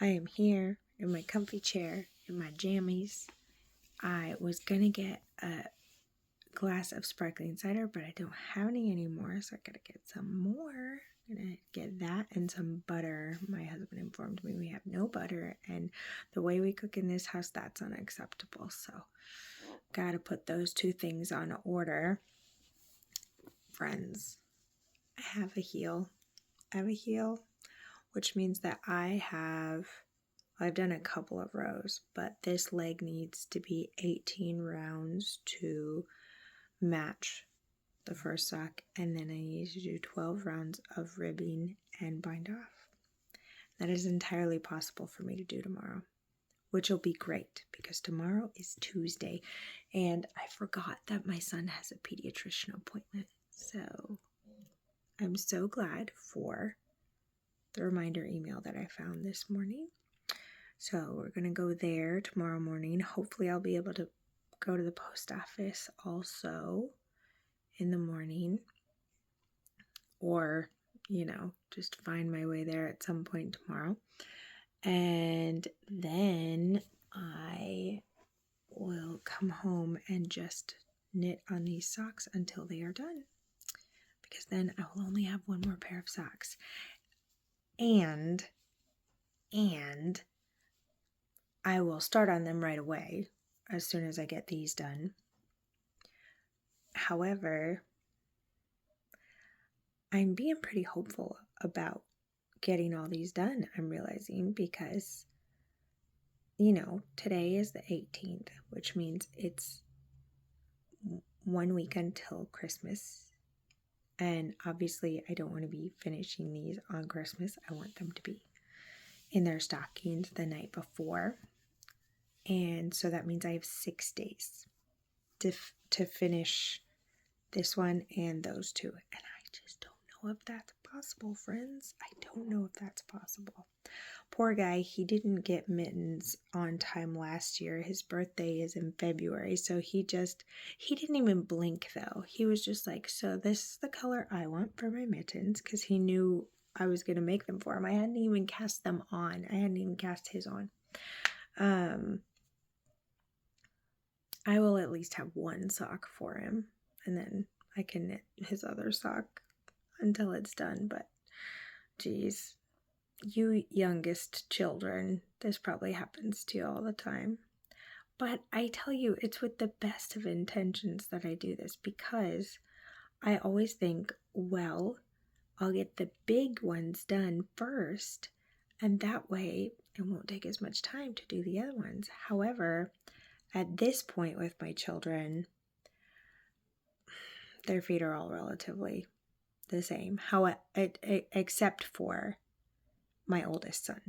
I am here in my comfy chair, in my jammies. I was gonna get a glass of sparkling cider, but I don't have any anymore, so I gotta get some more. I'm gonna get that and some butter. My husband informed me we have no butter, and the way we cook in this house, that's unacceptable. So, gotta put those two things on order. Friends, I have a heel. Which means that I've done a couple of rows, but this leg needs to be 18 rounds to match the first sock, and then I need to do 12 rounds of ribbing and bind off. That is entirely possible for me to do tomorrow, which will be great because tomorrow is Tuesday, and I forgot that my son has a pediatrician appointment, so I'm so glad for the reminder email that I found this morning. So we're going to go there tomorrow morning. Hopefully I'll be able to go to the post office also in the morning, or, just find my way there at some point tomorrow. And then I will come home and just knit on these socks until they are done, because then I will only have one more pair of socks. And I will start on them right away as soon as I get these done. However, I'm being pretty hopeful about getting all these done, I'm realizing, because, today is the 18th, which means it's 1 week until Christmas. And obviously, I don't want to be finishing these on Christmas. I want them to be in their stockings the night before. And so that means I have 6 days to finish this one and those two. And I just don't know if that's possible, friends. I don't know if that's possible. Poor guy, he didn't get mittens on time last year. His birthday is in February, so he didn't even blink though. He was just like, so this is the color I want for my mittens, because he knew I was going to make them for him. I hadn't even cast them on. I hadn't even cast his on. I will at least have one sock for him, and then I can knit his other sock until it's done. But geez, you youngest children, this probably happens to you all the time. But I tell you, it's with the best of intentions that I do this, because I always think, well, I'll get the big ones done first, and that way it won't take as much time to do the other ones. However, at this point with my children, their feet are all relatively the same. Except for my oldest son.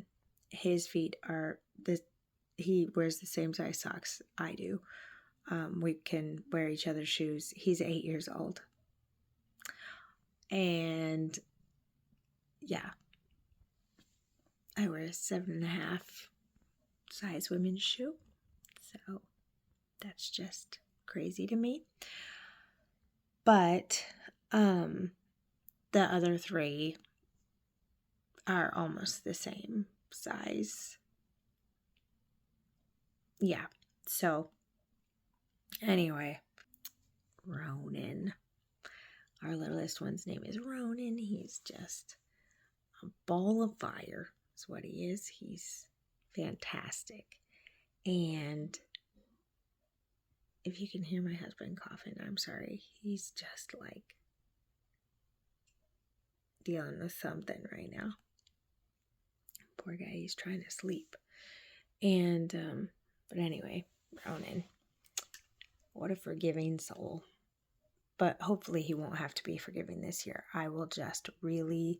His feet are he wears the same size socks I do. We can wear each other's shoes. He's 8 years old. And yeah, I wear a 7.5 size women's shoe. So that's just crazy to me. But the other 3 are almost the same size. Yeah, so anyway, Ronan. Our littlest one's name is Ronan. He's just a ball of fire is what he is. He's fantastic. And if you can hear my husband coughing, I'm sorry. He's just like dealing with something right now. Poor guy, he's trying to sleep. And, but anyway, Ronan, what a forgiving soul. But hopefully he won't have to be forgiving this year. I will just really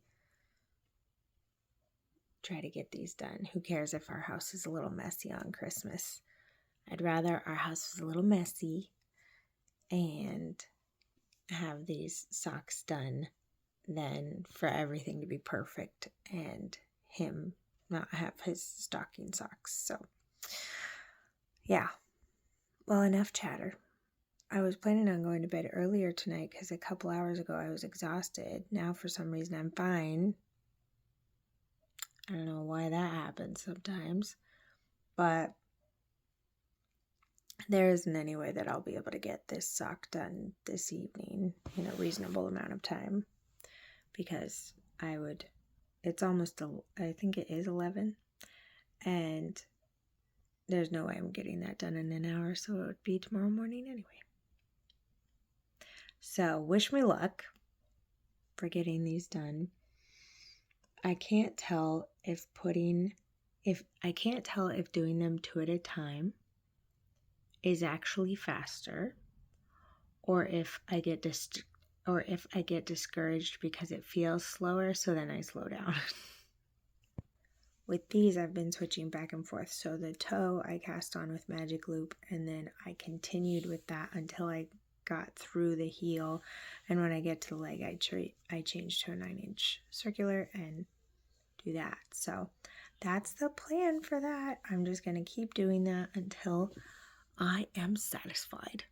try to get these done. Who cares if our house is a little messy on Christmas? I'd rather our house was a little messy and have these socks done than for everything to be perfect and him not have his stocking socks. So, yeah. Well, enough chatter. I was planning on going to bed earlier tonight because a couple hours ago I was exhausted. Now, for some reason, I'm fine. I don't know why that happens sometimes, but there isn't any way that I'll be able to get this sock done this evening in a reasonable amount of time, because it's almost, I think it is 11, and there's no way I'm getting that done in an hour, so it would be tomorrow morning anyway. So wish me luck for getting these done. I can't tell if doing them 2 at a time is actually faster, or if I get discouraged because it feels slower, so then I slow down. With these, I've been switching back and forth. So the toe I cast on with magic loop, and then I continued with that until I got through the heel, and when I get to the leg, I change to a 9-inch circular and do that. So that's the plan for that. I'm just going to keep doing that until I am satisfied.